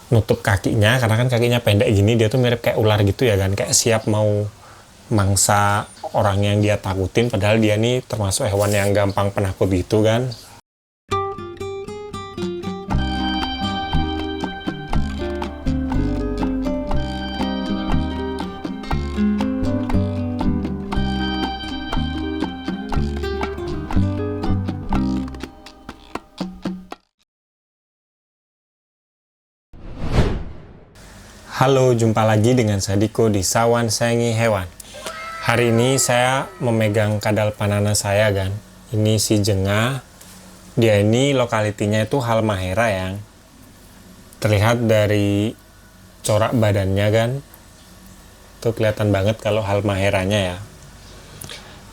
nutup kakinya, karena kan kakinya pendek gini, dia tuh mirip kayak ular gitu ya kan, kayak siap mau mangsa orang yang dia takutin, padahal dia nih termasuk hewan yang gampang penakut gitu kan. Halo, jumpa lagi dengan saya Diko di Sawan Sayangi Hewan. Hari ini saya memegang kadal panana saya kan. Ini si jengah. Dia ini lokalitinya itu Halmahera yang terlihat dari corak badannya kan. Tuh kelihatan banget kalau Halmaheranya ya.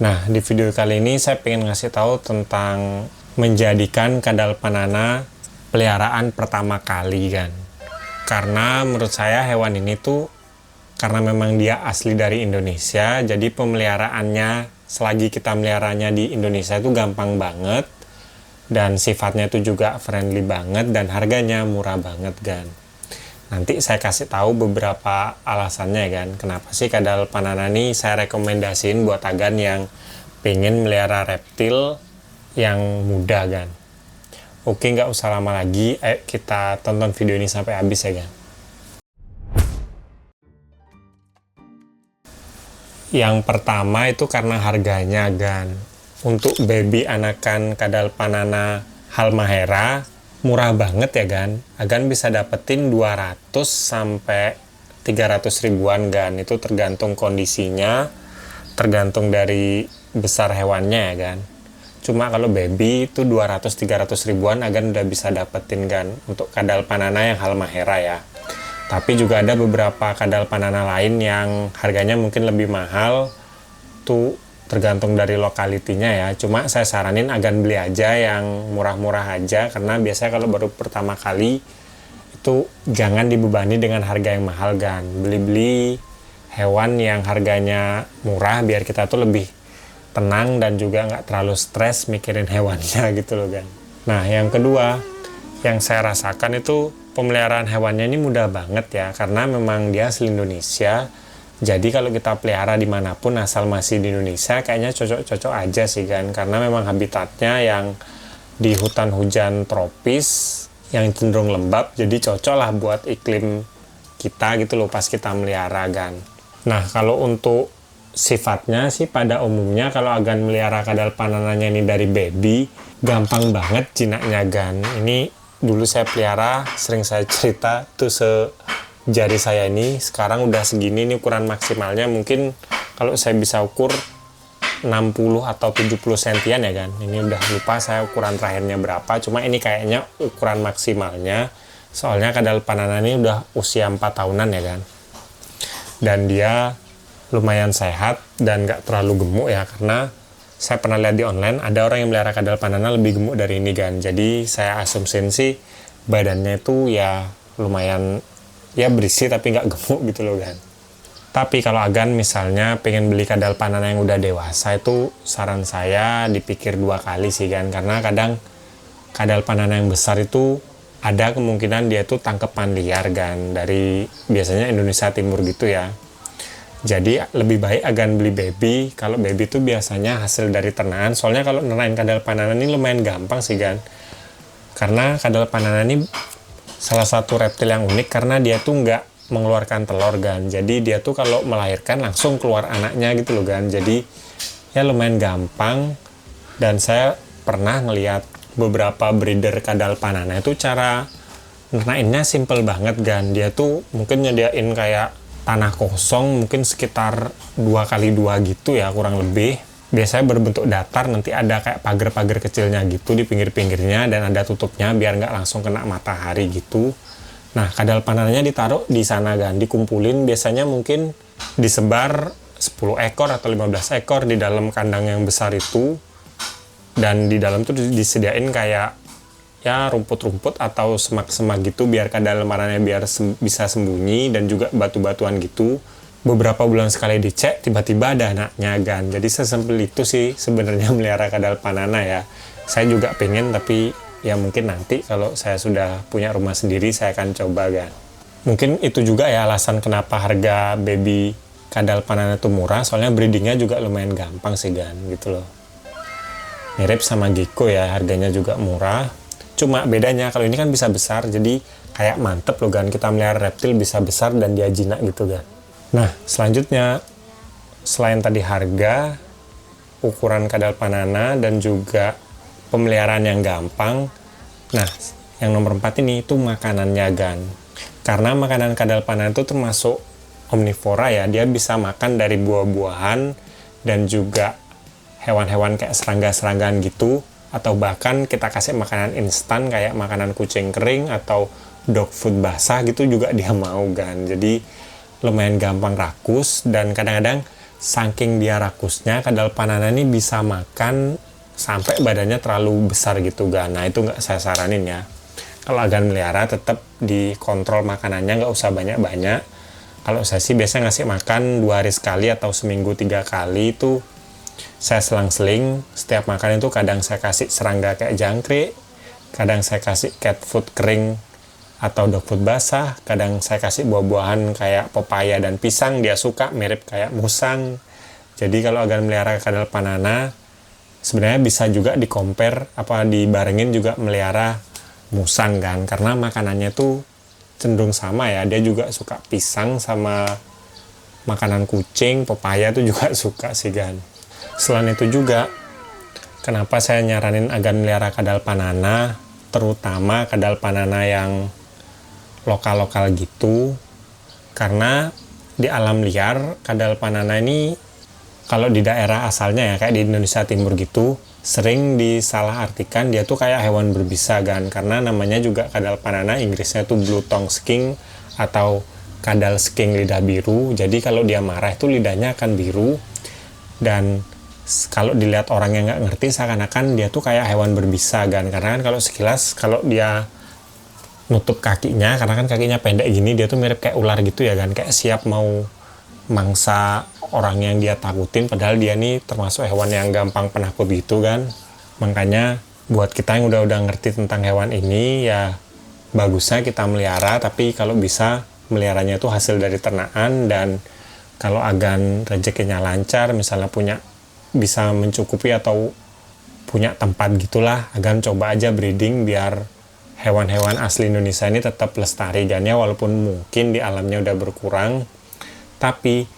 Nah, di video kali ini saya pengen ngasih tahu tentang menjadikan kadal panana peliharaan pertama kali kan. Karena menurut saya hewan ini tuh, karena memang dia asli dari Indonesia, jadi pemeliharaannya selagi kita meliharanya di Indonesia itu gampang banget, dan sifatnya itu juga friendly banget, dan harganya murah banget kan. Nanti saya kasih tahu beberapa alasannya kan, kenapa sih kadal panana ini saya rekomendasiin buat agan yang pengen melihara reptil yang muda kan. Oke, nggak usah lama lagi, ayo kita tonton video ini sampai habis ya kan. Yang pertama itu karena harganya kan. Untuk baby anakan kadal panana Halmahera murah banget ya kan. Agan bisa dapetin 200 sampai 300 ribuan kan. Itu tergantung kondisinya, tergantung dari besar hewannya ya kan. Cuma kalau baby itu 200-300 ribuan agan udah bisa dapetin kan untuk kadal panana yang Halmahera ya. Tapi juga ada beberapa kadal panana lain yang harganya mungkin lebih mahal, tuh tergantung dari lokalitinya ya. Cuma saya saranin agan beli aja yang murah-murah aja, karena biasanya kalau baru pertama kali itu jangan dibebani dengan harga yang mahal kan. Beli-beli hewan yang harganya murah biar kita tuh lebih tenang dan juga nggak terlalu stres mikirin hewannya gitu loh kan. Nah, yang kedua yang saya rasakan itu pemeliharaan hewannya ini mudah banget ya, karena memang dia asli Indonesia. Jadi kalau kita pelihara dimanapun asal masih di Indonesia kayaknya cocok-cocok aja sih kan, karena memang habitatnya yang di hutan hujan tropis yang cenderung lembab, jadi cocok lah buat iklim kita gitu loh pas kita melihara kan. Nah, kalau untuk sifatnya sih pada umumnya kalau agan melihara kadal panananya ini dari baby, gampang banget jinaknya gan. Ini dulu saya pelihara, sering saya cerita tuh sejari saya ini, sekarang udah segini, ini ukuran maksimalnya mungkin kalau saya bisa ukur 60 atau 70 sentian ya kan. Ini udah lupa saya ukuran terakhirnya berapa, cuma ini kayaknya ukuran maksimalnya, soalnya kadal panana ini udah usia 4 tahunan ya kan. Dan dia lumayan sehat dan gak terlalu gemuk ya, karena saya pernah lihat di online ada orang yang melihara kadal panana lebih gemuk dari ini kan. Jadi saya asumsiin sih badannya itu ya lumayan ya berisi tapi nggak gemuk gitu loh kan. Tapi kalau agan misalnya pengen beli kadal panana yang udah dewasa, itu saran saya dipikir 2 kali sih kan, karena kadang kadal panana yang besar itu ada kemungkinan dia tuh tangkepan liar kan dari biasanya Indonesia Timur gitu ya. Jadi lebih baik agan beli baby. Kalau baby itu biasanya hasil dari ternakan. Soalnya kalau nerain kadal panana ini lumayan gampang sih kan. Karena kadal panana ini salah satu reptil yang unik karena dia tuh nggak mengeluarkan telur kan. Jadi dia tuh kalau melahirkan langsung keluar anaknya gitu loh kan. Jadi ya lumayan gampang. Dan saya pernah ngeliat beberapa breeder kadal panana itu cara nerainnya simple banget kan. Dia tuh mungkin nyediain kayak tanah kosong mungkin sekitar 2x2 gitu ya kurang lebih. Biasanya berbentuk datar, nanti ada kayak pagar-pagar kecilnya gitu di pinggir-pinggirnya dan ada tutupnya biar nggak langsung kena matahari gitu. Nah, kadal panananya ditaruh di sana kan, dikumpulin biasanya mungkin disebar 10 ekor atau 15 ekor di dalam kandang yang besar itu. Dan di dalam tuh disediain kayak ya rumput-rumput atau semak-semak gitu biar kadal panananya biar bisa sembunyi, dan juga batu-batuan gitu. Beberapa bulan sekali dicek tiba-tiba ada anaknya kan. Jadi sesimpel itu sih sebenarnya melihara kadal panana ya. Saya juga pengen, tapi ya mungkin nanti kalau saya sudah punya rumah sendiri saya akan coba kan. Mungkin itu juga ya alasan kenapa harga baby kadal panana itu murah, soalnya breedingnya juga lumayan gampang sih Gan, gitu loh. Mirip sama gecko ya, harganya juga murah. Cuma bedanya kalau ini kan bisa besar, jadi kayak mantep loh Gan, kita melihara reptil bisa besar dan dia jinak gitu Gan. Nah, selanjutnya selain tadi harga, ukuran kadal panana, dan juga pemeliharaan yang gampang, nah yang nomor 4 ini itu makanannya Gan. Karena makanan kadal panana itu termasuk omnivora ya, dia bisa makan dari buah-buahan dan juga hewan-hewan kayak serangga-seranggaan gitu, atau bahkan kita kasih makanan instan kayak makanan kucing kering atau dog food basah gitu juga dia mau Gan. Jadi lumayan gampang rakus, dan kadang-kadang saking dia rakusnya kadal panana ini bisa makan sampai badannya terlalu besar gitu Gan. Nah itu nggak saya saranin ya. Kalau agan melihara tetap dikontrol makanannya, nggak usah banyak-banyak. Kalau saya sih biasa ngasih makan 2 hari sekali atau seminggu 3 kali, itu saya selang-seling. Setiap makan itu kadang saya kasih serangga kayak jangkrik, kadang saya kasih cat food kering atau dog food basah, kadang saya kasih buah-buahan kayak pepaya dan pisang, dia suka, mirip kayak musang. Jadi kalau agan melihara kadal panana, sebenarnya bisa juga dibarengin juga melihara musang Kan, karena makanannya tuh cenderung sama ya, dia juga suka pisang sama makanan kucing, pepaya tuh juga suka sih Gan. Selain itu juga, kenapa saya nyaranin agan melihara kadal panana, terutama kadal panana yang lokal-lokal gitu, karena di alam liar kadal panana ini kalau di daerah asalnya ya kayak di Indonesia Timur gitu, sering disalahartikan dia tuh kayak hewan berbisa Gan, karena namanya juga kadal panana, Inggrisnya tuh blue tongue skink atau kadal skink lidah biru. Jadi kalau dia marah itu lidahnya akan biru, dan kalau dilihat orang yang nggak ngerti seakan-akan dia tuh kayak hewan berbisa Gan, karena kan kalau sekilas kalau dia nutup kakinya, karena kan kakinya pendek gini, dia tuh mirip kayak ular gitu ya Gan, kayak siap mau mangsa orang yang dia takutin, padahal dia nih termasuk hewan yang gampang penakut gitu Kan. Makanya buat kita yang udah ngerti tentang hewan ini ya bagusnya kita melihara, tapi kalau bisa meliharanya itu hasil dari ternakan, dan kalau agan rezekinya lancar, misalnya bisa mencukupi atau punya tempat gitulah, agan coba aja breeding biar hewan-hewan asli Indonesia ini tetap lestari Gan ya, walaupun mungkin di alamnya udah berkurang, tapi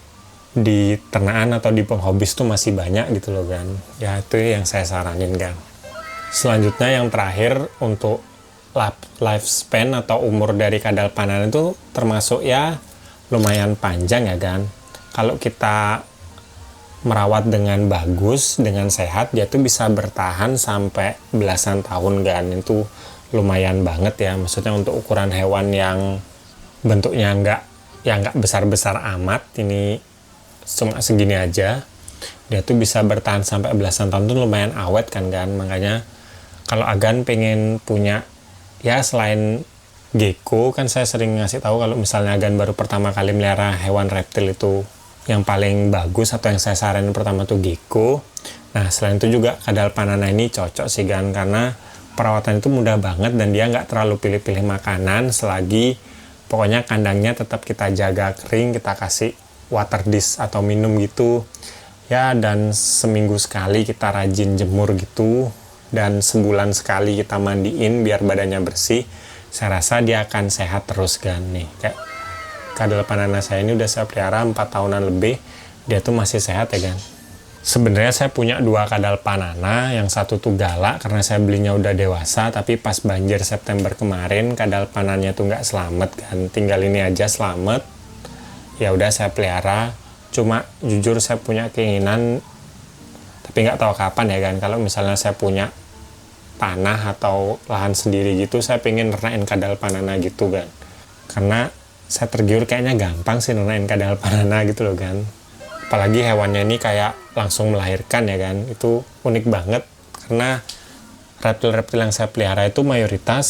di ternakan atau di penghobis tuh masih banyak gitu loh Gan. Ya itu yang saya saranin Gan. Selanjutnya yang terakhir, untuk lifespan atau umur dari kadal panana itu termasuk ya lumayan panjang ya Gan. Kalau kita merawat dengan bagus, dengan sehat, dia tuh bisa bertahan sampai belasan tahun Gan. Itu lumayan banget ya, maksudnya untuk ukuran hewan yang bentuknya nggak besar-besar amat, ini cuma segini aja, dia tuh bisa bertahan sampai belasan tahun tuh lumayan awet kan Gan. Makanya kalau agan pengen punya ya, selain gecko kan saya sering ngasih tahu kalau misalnya agan baru pertama kali melihara hewan reptil itu yang paling bagus atau yang saya saranin pertama tuh gecko. Nah selain itu juga kadal panana ini cocok sih Gan, karena perawatan itu mudah banget dan dia nggak terlalu pilih-pilih makanan, selagi pokoknya kandangnya tetap kita jaga kering, kita kasih water dish atau minum gitu ya, dan seminggu sekali kita rajin jemur gitu, dan sebulan sekali kita mandiin biar badannya bersih. Saya rasa dia akan sehat terus Gan. Nih kayak kadal panana saya ini udah saya pelihara 4 tahunan lebih, dia tuh masih sehat ya Gan. Sebenarnya saya punya 2 kadal panana, yang satu tuh galak karena saya belinya udah dewasa, tapi pas banjir September kemarin kadal panannya tuh nggak selamat Kan, tinggal ini aja selamat. Ya udah saya pelihara. Cuma jujur saya punya keinginan, tapi nggak tahu kapan ya Kan, kalau misalnya saya punya tanah atau lahan sendiri gitu, saya pengen nernain kadal panana gitu Kan, karena saya tergiur kayaknya gampang sih nernain kadal panana gitu loh Kan. Apalagi hewannya ini kayak langsung melahirkan ya Kan, itu unik banget, karena reptil-reptil yang saya pelihara itu mayoritas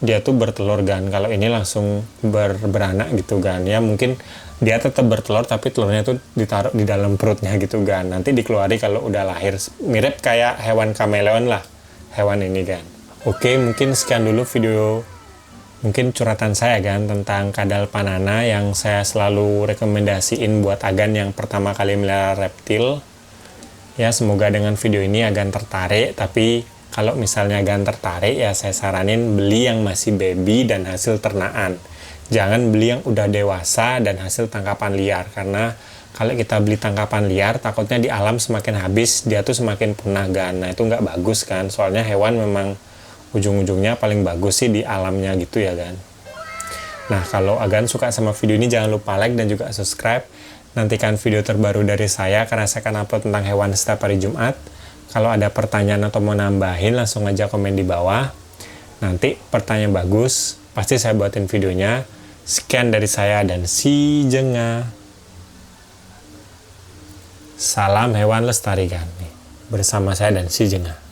dia tuh bertelur Gan. Kalau ini langsung beranak gitu Gan. Ya mungkin dia tetap bertelur tapi telurnya tuh ditaruh di dalam perutnya gitu Gan. Nanti dikeluari kalau udah lahir. Mirip kayak hewan kameleon lah hewan ini Gan. Oke, mungkin sekian dulu video mungkin curhatan saya kan tentang kadal panana yang saya selalu rekomendasiin buat Agan yang pertama kali melihara reptil. Ya, semoga dengan video ini Agan tertarik, tapi kalau misalnya Agan tertarik ya saya saranin beli yang masih baby dan hasil ternaan. Jangan beli yang udah dewasa dan hasil tangkapan liar, karena kalau kita beli tangkapan liar takutnya di alam semakin habis dia tuh semakin punah Gan. Nah itu nggak bagus kan, soalnya hewan memang ujung-ujungnya paling bagus sih di alamnya gitu ya Gan. Nah kalau Agan suka sama video ini jangan lupa like dan juga subscribe. Nantikan video terbaru dari saya karena saya akan upload tentang hewan setiap hari Jumat. Kalau ada pertanyaan atau mau nambahin langsung aja komen di bawah. Nanti pertanyaan bagus pasti saya buatin videonya. Sekian dari saya dan si jengah. Salam hewan lestari Gan bersama saya dan si jengah.